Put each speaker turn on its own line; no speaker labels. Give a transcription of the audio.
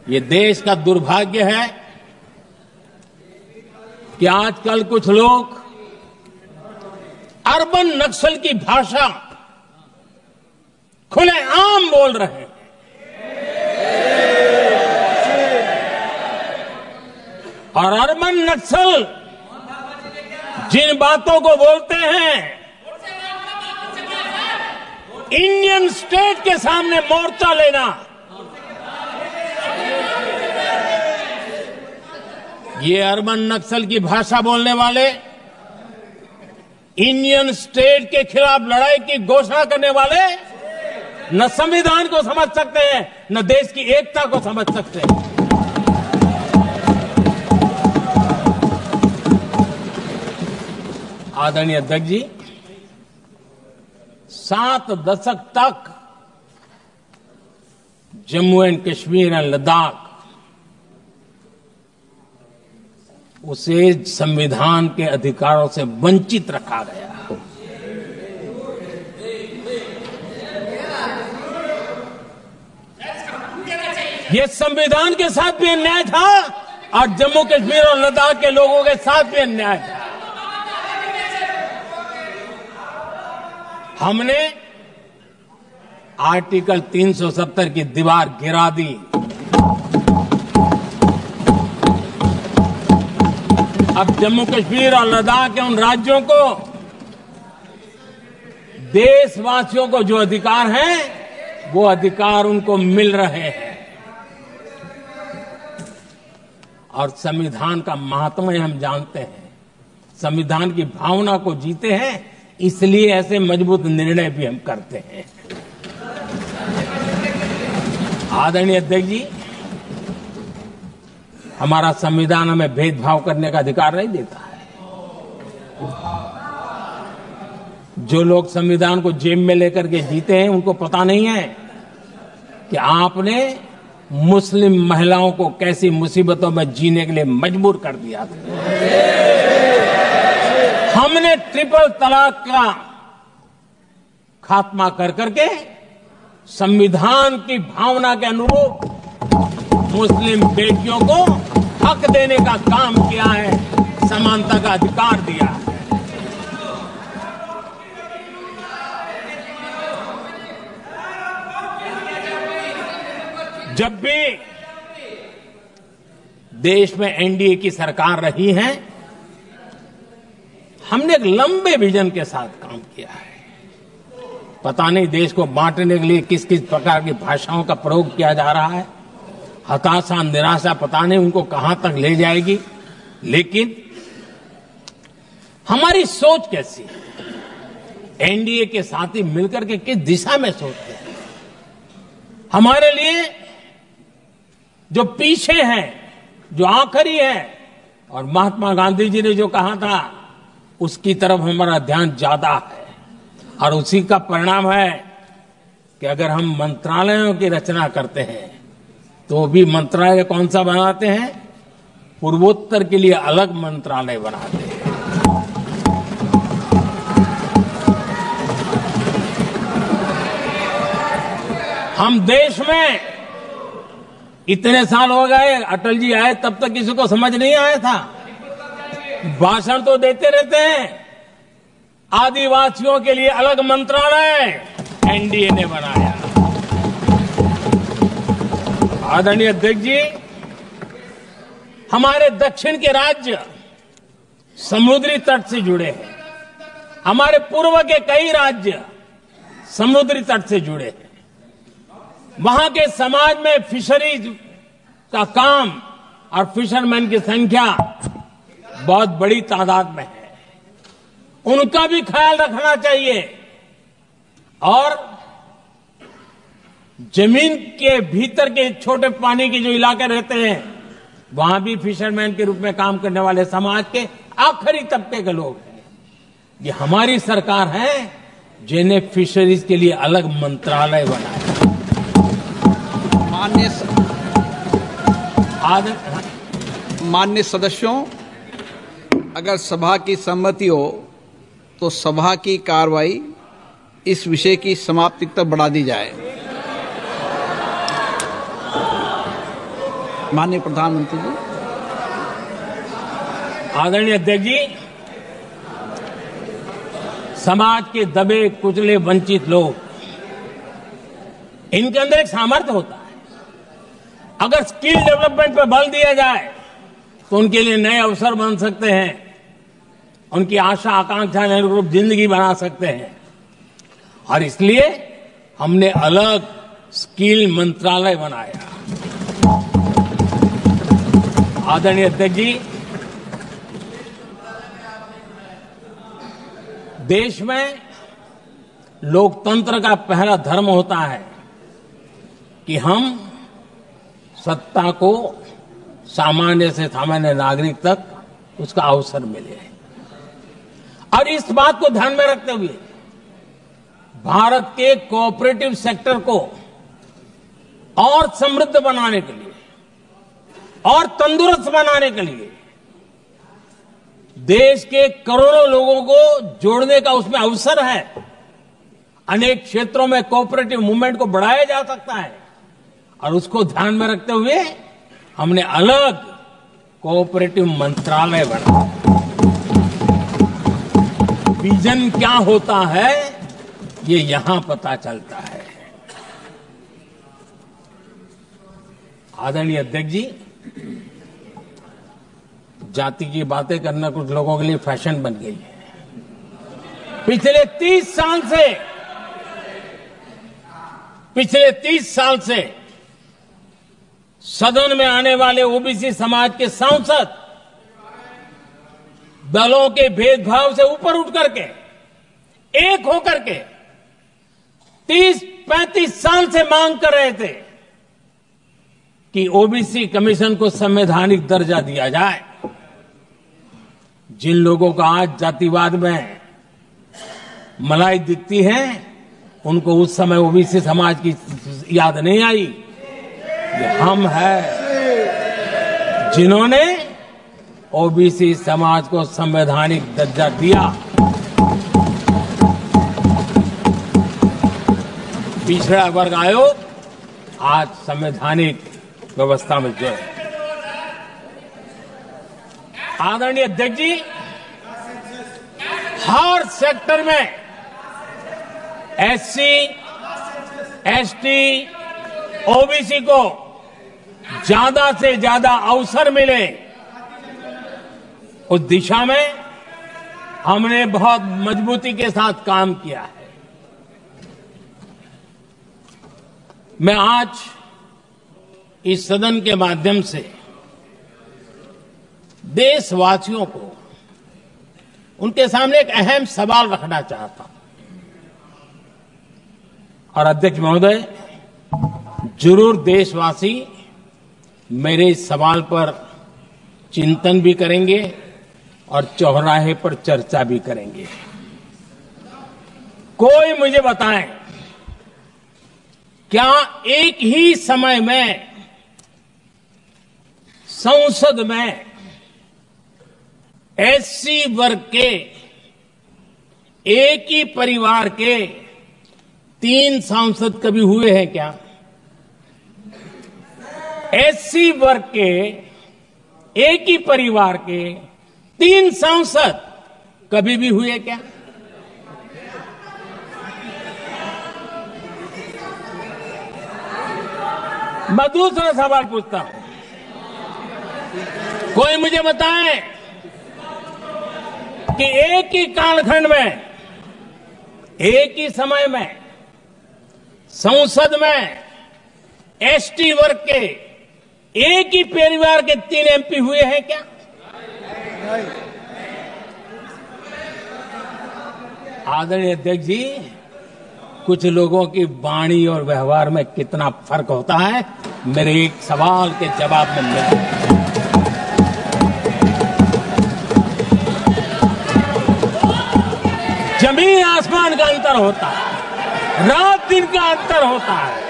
ये देश का दुर्भाग्य है कि आजकल कुछ लोग अर्बन नक्सल की भाषा खुलेआम बोल रहे हैं। और अर्बन नक्सल जिन बातों को बोलते हैं, इंडियन स्टेट के सामने मोर्चा लेना, ये अर्बन नक्सल की भाषा बोलने वाले, इंडियन स्टेट के खिलाफ लड़ाई की घोषणा करने वाले न संविधान को समझ सकते हैं, न देश की एकता को समझ सकते हैं। आदरणीय अध्यक्ष जी, 7 दशक तक जम्मू एंड कश्मीर एंड लद्दाख उसे संविधान के अधिकारों से वंचित रखा गया। ये संविधान के साथ भी अन्याय था और जम्मू कश्मीर और लद्दाख के लोगों के साथ भी अन्याय था। हमने आर्टिकल 370 की दीवार गिरा दी। अब जम्मू कश्मीर और लद्दाख के उन राज्यों को, देशवासियों को जो अधिकार हैं, वो अधिकार उनको मिल रहे हैं। और संविधान का महात्म्य हम जानते हैं, संविधान की भावना को जीते हैं, इसलिए ऐसे मजबूत निर्णय भी हम करते हैं। आदरणीय अध्यक्ष जी, हमारा संविधान हमें भेदभाव करने का अधिकार नहीं देता है। जो लोग संविधान को जेब में लेकर के जीते हैं, उनको पता नहीं है कि आपने मुस्लिम महिलाओं को कैसी मुसीबतों में जीने के लिए मजबूर कर दिया था। हमने ट्रिपल तलाक का खात्मा कर करके संविधान की भावना के अनुरूप मुस्लिम बेटियों को हक देने का काम किया है, समानता का अधिकार दिया है। जब भी देश में एनडीए की सरकार रही है, हमने एक लंबे विजन के साथ काम किया है। पता नहीं देश को बांटने के लिए किस किस प्रकार की भाषाओं का प्रयोग किया जा रहा है। हताशा, निराशा पता नहीं उनको कहां तक ले जाएगी, लेकिन हमारी सोच कैसी है, एनडीए के साथी मिलकर के किस दिशा में सोचते हैं। हमारे लिए जो पीछे है, जो आखिरी है, और महात्मा गांधी जी ने जो कहा था, उसकी तरफ हमारा ध्यान ज्यादा है। और उसी का परिणाम है कि अगर हम मंत्रालयों की रचना करते हैं, तो भी मंत्रालय कौन सा बनाते हैं? पूर्वोत्तर के लिए अलग मंत्रालय बनाते हैं। हम देश में इतने साल हो गए, अटल जी आए तब तक किसी को समझ नहीं आया था। भाषण तो देते रहते हैं। आदिवासियों के लिए अलग मंत्रालय एनडीए ने बनाया। आदरणीय अध्यक्ष जी, हमारे दक्षिण के राज्य समुद्री तट से जुड़े हैं। हमारे पूर्व के कई राज्य समुद्री तट से जुड़े हैं। वहां के समाज में फिशरीज का काम और फिशरमैन की संख्या बहुत बड़ी तादाद में है। उनका भी ख्याल रखना चाहिए। और जमीन के भीतर के छोटे पानी के जो इलाके रहते हैं, वहां भी फिशरमैन के रूप में काम करने वाले समाज के आखिरी तबके के लोग हैं। ये हमारी सरकार है जिन्हें फिशरीज के लिए अलग मंत्रालय बनाया।
माननीय सदस्यों, अगर सभा की सहमति हो तो सभा की कार्रवाई इस विषय की समाप्ति तक बढ़ा दी जाए। माननीय प्रधानमंत्री जी।
आदरणीय अध्यक्ष जी, समाज के दबे कुचले वंचित लोग, इनके अंदर एक सामर्थ्य होता है। अगर स्किल डेवलपमेंट पर बल दिया जाए तो उनके लिए नए अवसर बन सकते हैं, उनकी आशा आकांक्षा के अनुरूप जिंदगी बना सकते हैं। और इसलिए हमने अलग स्किल मंत्रालय बनाया। आदरणीय अध्यक्ष जी, देश में लोकतंत्र का पहला धर्म होता है कि हम सत्ता को सामान्य से सामान्य नागरिक तक उसका अवसर मिले। और इस बात को ध्यान में रखते हुए भारत के कोऑपरेटिव सेक्टर को और समृद्ध बनाने के लिए और तंदुरुस्त बनाने के लिए देश के करोड़ों लोगों को जोड़ने का उसमें अवसर है। अनेक क्षेत्रों में कोऑपरेटिव मूवमेंट को बढ़ाया जा सकता है और उसको ध्यान में रखते हुए हमने अलग कोऑपरेटिव मंत्रालय बनाया। विजन क्या होता है ये यहां पता चलता है। आदरणीय अध्यक्ष जी, जाति की बातें करना कुछ लोगों के लिए फैशन बन गई है। पिछले 30 साल से सदन में आने वाले ओबीसी समाज के सांसद दलों के भेदभाव से ऊपर उठ करके एक होकर के 30-35 साल से मांग कर रहे थे कि ओबीसी कमीशन को संवैधानिक दर्जा दिया जाए। जिन लोगों का आज जातिवाद में मलाई दिखती है, उनको उस समय ओबीसी समाज की याद नहीं आई। ये हम हैं जिन्होंने ओबीसी समाज को संवैधानिक दर्जा दिया। पिछड़ा वर्ग आयोग आज संवैधानिक व्यवस्था में जो है। आदरणीय अध्यक्ष जी, हर सेक्टर में एससी, एसटी, ओबीसी को ज्यादा से ज्यादा अवसर मिले, उस दिशा में हमने बहुत मजबूती के साथ काम किया है। मैं आज इस सदन के माध्यम से देशवासियों को उनके सामने एक अहम सवाल रखना चाहता हूं। और अध्यक्ष महोदय, जरूर देशवासी मेरे इस सवाल पर चिंतन भी करेंगे और चौराहे पर चर्चा भी करेंगे। कोई मुझे बताएं, क्या एक ही समय में संसद में एससी वर्ग के एक ही परिवार के 3 सांसद कभी हुए हैं क्या? एससी वर्ग के एक ही परिवार के 3 सांसद कभी भी हुए क्या? मैं दूसरा सवाल पूछता हूं, कोई मुझे बताए कि एक ही कालखंड में, एक ही समय में संसद में एसटी वर्ग के एक ही परिवार के 3 एमपी हुए हैं क्या? आदरणीय अध्यक्ष जी, कुछ लोगों की वाणी और व्यवहार में कितना फर्क होता है, मेरे एक सवाल के जवाब में मिलता। जमीन आसमान का अंतर होता है, रात दिन का अंतर होता है।